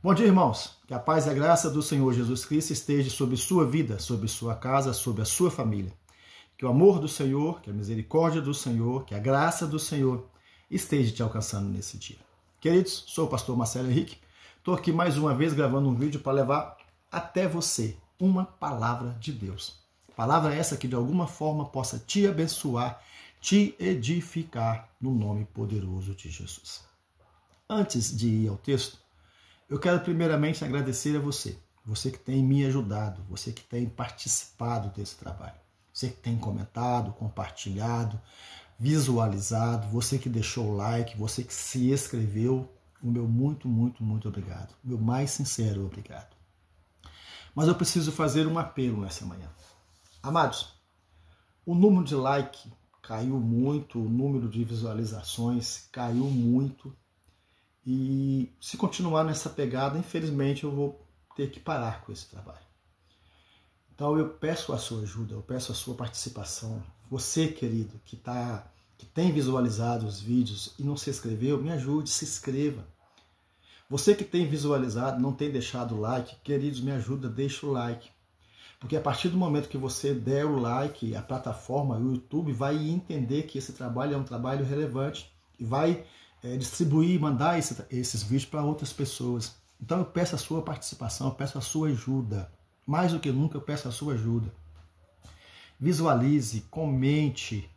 Bom dia, irmãos. Que a paz e a graça do Senhor Jesus Cristo esteja sobre sua vida, sobre sua casa, sobre a sua família. Que o amor do Senhor, que a misericórdia do Senhor, que a graça do Senhor esteja te alcançando nesse dia. Queridos, sou o pastor Marcelo Henrique. Estou aqui mais uma vez gravando um vídeo para levar até você uma palavra de Deus. Palavra essa que de alguma forma possa te abençoar, te edificar no nome poderoso de Jesus. Antes de ir ao texto, eu quero primeiramente agradecer a você que tem me ajudado, você que tem participado desse trabalho, você que tem comentado, compartilhado, visualizado, você que deixou o like, você que se inscreveu, o meu muito obrigado, o meu mais sincero obrigado. Mas eu preciso fazer um apelo nessa manhã. Amados, o número de like caiu muito, o número de visualizações caiu muito. E se continuar nessa pegada, infelizmente eu vou ter que parar com esse trabalho. Então eu peço a sua ajuda, eu peço a sua participação. Você, querido, que tem visualizado os vídeos e não se inscreveu, me ajude, se inscreva. Você que tem visualizado, não tem deixado o like, queridos, me ajuda, deixa o like. Porque a partir do momento que você der o like, a plataforma, o YouTube vai entender que esse trabalho é um trabalho relevante e vai distribuir, mandar esses vídeos para outras pessoas. Então eu peço a sua participação, eu peço a sua ajuda. Mais do que nunca eu peço a sua ajuda. Visualize, comente,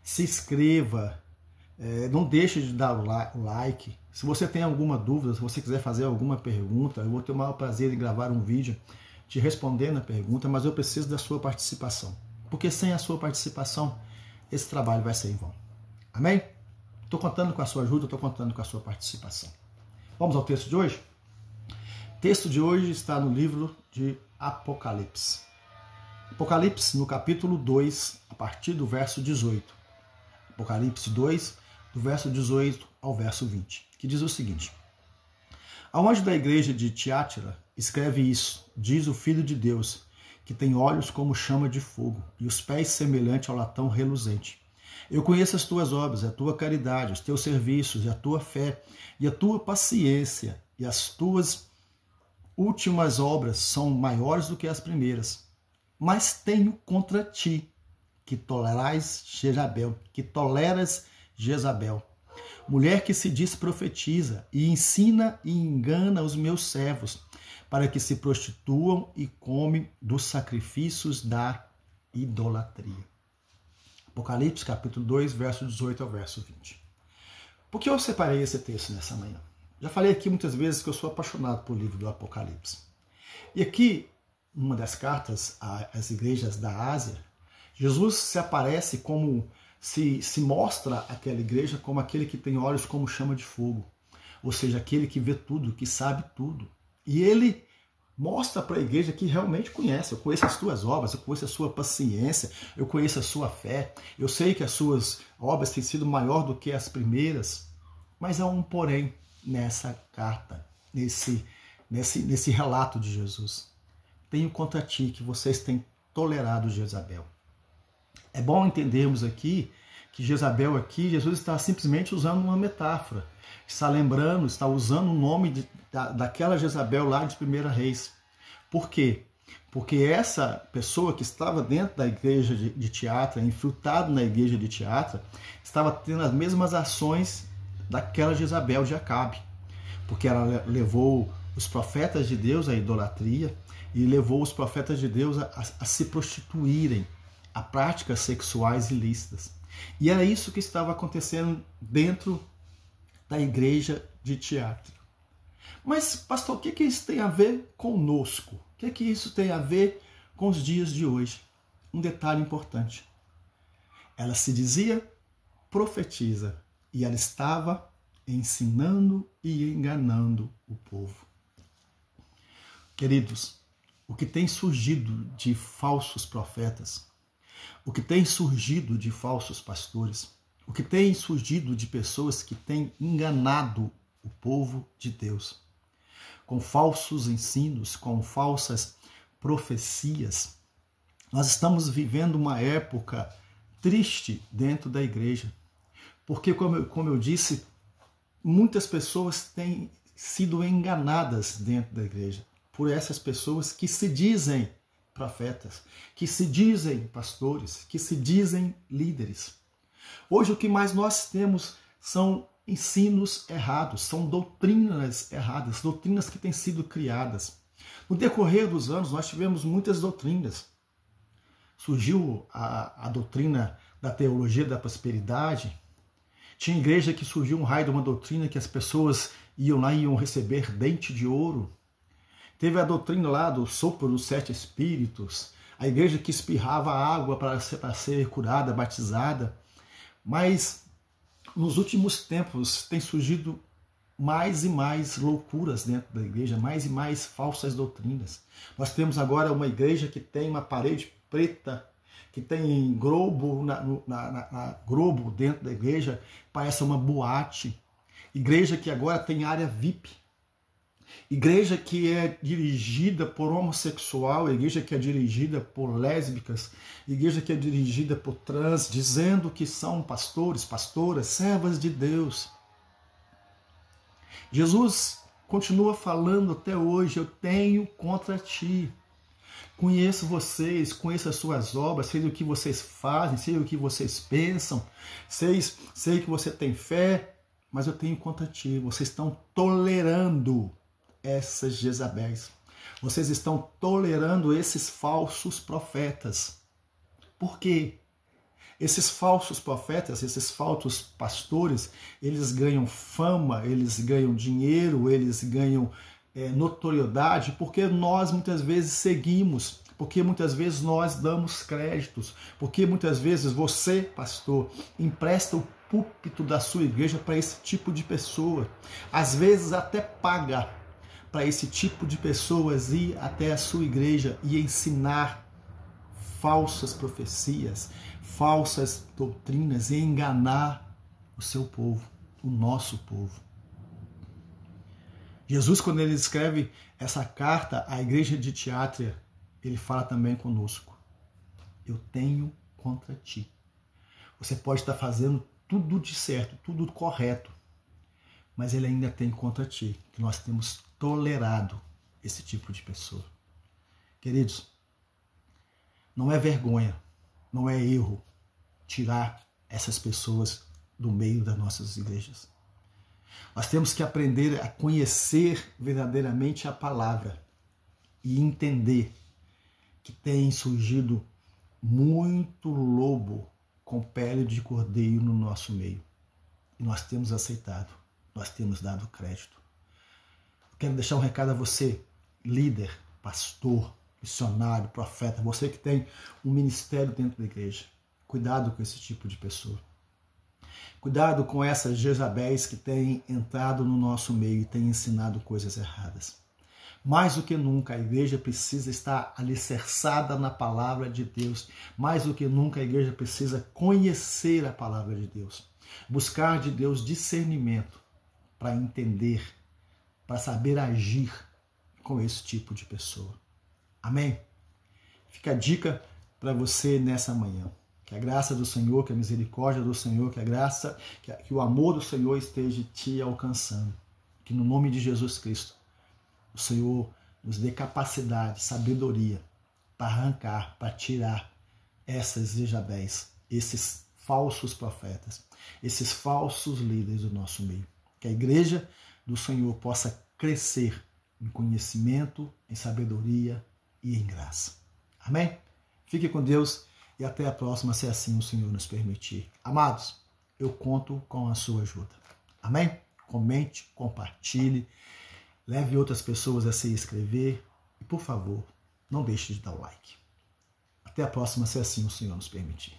se inscreva, não deixe de dar o like. Se você tem alguma dúvida, se você quiser fazer alguma pergunta, eu vou ter o maior prazer em gravar um vídeo te respondendo a pergunta, mas eu preciso da sua participação. Porque sem a sua participação, esse trabalho vai ser em vão. Amém? Estou contando com a sua ajuda, estou contando com a sua participação. Vamos ao texto de hoje? O texto de hoje está no livro de Apocalipse. Apocalipse, no capítulo 2, a partir do verso 18. Apocalipse 2, do verso 18 ao verso 20, que diz o seguinte: Ao anjo da igreja de Tiátira, escreve isso, diz o Filho de Deus, que tem olhos como chama de fogo e os pés semelhante ao latão reluzente. Eu conheço as tuas obras, a tua caridade, os teus serviços, e a tua fé, e a tua paciência, e as tuas últimas obras são maiores do que as primeiras. Mas tenho contra ti que toleras Jezabel, mulher que se diz profetiza, e ensina e engana os meus servos, para que se prostituam e comem dos sacrifícios da idolatria. Apocalipse, capítulo 2, verso 18 ao verso 20. Por que eu separei esse texto nessa manhã? Já falei aqui muitas vezes que eu sou apaixonado por livro do Apocalipse. E aqui, numa das cartas às igrejas da Ásia, Jesus se aparece como, se mostra aquela igreja como aquele que tem olhos como chama de fogo. Ou seja, aquele que vê tudo, que sabe tudo. E ele mostra para a igreja que realmente conhece. Eu conheço as tuas obras, eu conheço a sua paciência, eu conheço a sua fé. Eu sei que as suas obras têm sido maior do que as primeiras. Mas há um porém nessa carta, nesse relato de Jesus. Tenho contra ti que vocês têm tolerado Jezabel. É bom entendermos aqui que Jezabel aqui, Jesus está simplesmente usando uma metáfora. Está lembrando, está usando o nome daquela Jezabel lá de 1 Reis. Por quê? Porque essa pessoa que estava dentro da igreja de Tiatira, infiltrado na igreja de Tiatira, estava tendo as mesmas ações daquela Jezabel de Acabe. Porque ela levou os profetas de Deus à idolatria e levou os profetas de Deus a se prostituírem, a práticas sexuais ilícitas. E era isso que estava acontecendo dentro da igreja de Tiatira. Mas, pastor, o que isso tem a ver conosco? O que isso tem a ver com os dias de hoje? Um detalhe importante. Ela se dizia profetiza e ela estava ensinando e enganando o povo. Queridos, o que tem surgido de falsos profetas, o que tem surgido de falsos pastores, o que tem surgido de pessoas que têm enganado o povo de Deus, com falsos ensinos, com falsas profecias. Nós estamos vivendo uma época triste dentro da igreja, porque, como eu disse, muitas pessoas têm sido enganadas dentro da igreja por essas pessoas que se dizem profetas, que se dizem pastores, que se dizem líderes. Hoje o que mais nós temos são ensinos errados, são doutrinas erradas, doutrinas que têm sido criadas. No decorrer dos anos nós tivemos muitas doutrinas. Surgiu a doutrina da teologia da prosperidade. Tinha igreja que surgiu um raio de uma doutrina que as pessoas iam lá e iam receber dente de ouro. Teve a doutrina lá do sopro dos 7 espíritos, a igreja que espirrava água para ser curada, batizada. Mas nos últimos tempos tem surgido mais e mais loucuras dentro da igreja, mais e mais falsas doutrinas. Nós temos agora uma igreja que tem uma parede preta, que tem globo, globo dentro da igreja, parece uma boate. Igreja que agora tem área VIP. Igreja que é dirigida por homossexual, igreja que é dirigida por lésbicas, igreja que é dirigida por trans, dizendo que são pastores, pastoras, servas de Deus. Jesus continua falando até hoje: eu tenho contra ti. Conheço vocês, conheço as suas obras, sei o que vocês fazem, sei o que vocês pensam, sei que você tem fé, mas eu tenho contra ti. Vocês estão tolerando essas Jezabéis. Vocês estão tolerando esses falsos profetas. Por quê? Esses falsos profetas, esses falsos pastores, eles ganham fama, eles ganham dinheiro, eles ganham notoriedade, porque nós muitas vezes seguimos, porque muitas vezes nós damos créditos, porque muitas vezes você, pastor, empresta o púlpito da sua igreja para esse tipo de pessoa. Às vezes até paga para esse tipo de pessoas ir até a sua igreja e ensinar falsas profecias, falsas doutrinas e enganar o seu povo, o nosso povo. Jesus, quando ele escreve essa carta à igreja de Tiatira, ele fala também conosco: eu tenho contra ti. Você pode estar fazendo tudo de certo, tudo correto, mas ele ainda tem contra ti, que nós temos tolerado esse tipo de pessoa. Queridos, não é vergonha, não é erro tirar essas pessoas do meio das nossas igrejas. Nós temos que aprender a conhecer verdadeiramente a palavra e entender que tem surgido muito lobo com pele de cordeiro no nosso meio. E nós temos aceitado, nós temos dado crédito. Quero deixar um recado a você, líder, pastor, missionário, profeta, você que tem um ministério dentro da igreja. Cuidado com esse tipo de pessoa. Cuidado com essas Jezabéis que têm entrado no nosso meio e têm ensinado coisas erradas. Mais do que nunca, a igreja precisa estar alicerçada na palavra de Deus. Mais do que nunca, a igreja precisa conhecer a palavra de Deus. Buscar de Deus discernimento para entender, para saber agir com esse tipo de pessoa. Amém? Fica a dica para você nessa manhã. Que a graça do Senhor, que a misericórdia do Senhor, que o amor do Senhor esteja te alcançando. Que no nome de Jesus Cristo, o Senhor nos dê capacidade, sabedoria para arrancar, para tirar essas Jezabéis, esses falsos profetas, esses falsos líderes do nosso meio. Que a igreja do Senhor possa crescer em conhecimento, em sabedoria e em graça. Amém? Fique com Deus. E até a próxima, se assim o Senhor nos permitir. Amados, eu conto com a sua ajuda. Amém? Comente, compartilhe, leve outras pessoas a se inscrever e, por favor, não deixe de dar o like. Até a próxima, se assim o Senhor nos permitir.